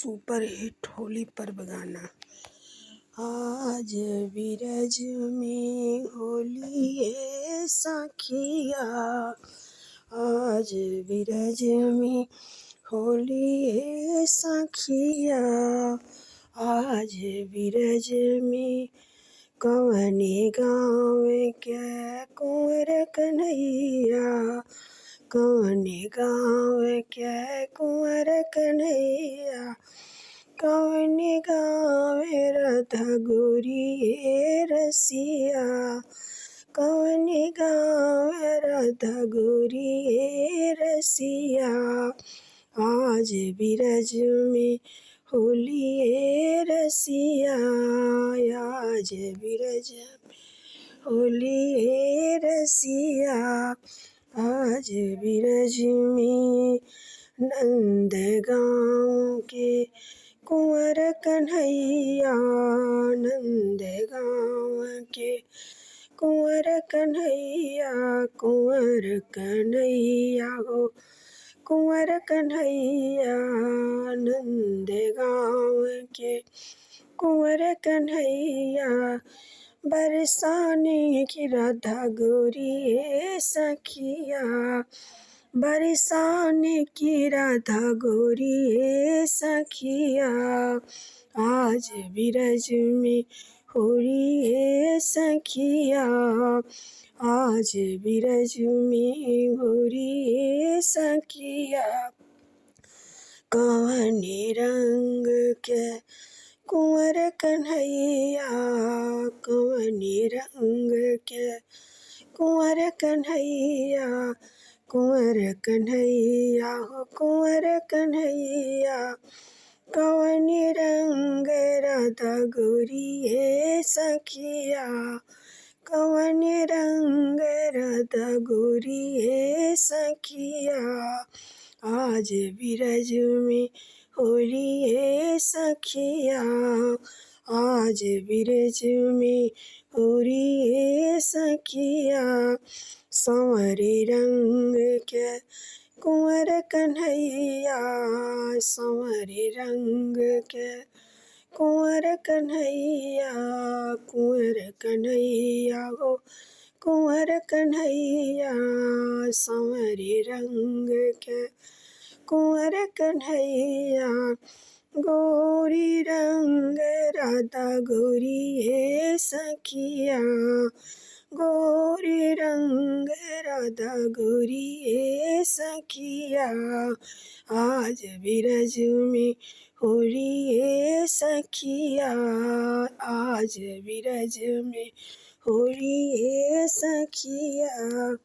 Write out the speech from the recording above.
Super hit Holi पर्व गाना। आज बिरज में होली है सखिया, आज बिरज में होली है सखिया, आज बिरज में कवने गाँव के कुंवर कन्हैया, कवने गाँव के कुंवर कन्हैया, कवने गाँव राधा गोरी रसिया, कवने गाँव राधा गोरी रसिया, आज बिरज में होली रसिया, आज बिरज में होली रसिया, आज बिरज में नंद गाँव के कुंवर कन्हैया, नंद गाँव के कुंवर कन्हैया, कुंवर कन्हैया हो कुंवर कन्हैया, नंद गाँव के कुंवर कन्हैया, बरसाने की राधा गोरी सखिया, बरसाने की राधा गोरी सखिया, आज बिरज में होली सखिया, आज बिरज में होली सखिया, कवने रंग के कुंवर कन्हैया, कवने रंग के कुंवर कन्हैया, कुंवर कन्हैया हो कुंवर कन्हैया, कवने रंग राधा गोरी सखिया, कवने रंग राधा गोरी सखिया, आज बिरज में होली सखिया, आज बिरज में होली सखिया, संवरे रंग के कुंवर कन्हैया, संवरे रंग के कुंवर कन्हैया, कुंवर कन्हैया हो कुंवर कन्हैया, संवरे रंग के कुंवर कन्हैया, गोरी रंग राधा गोरी सखिया, गोरी रंग राधा गोरी सखिया, आज बिरज में होली सखिया, आज बिरज में होली सखिया।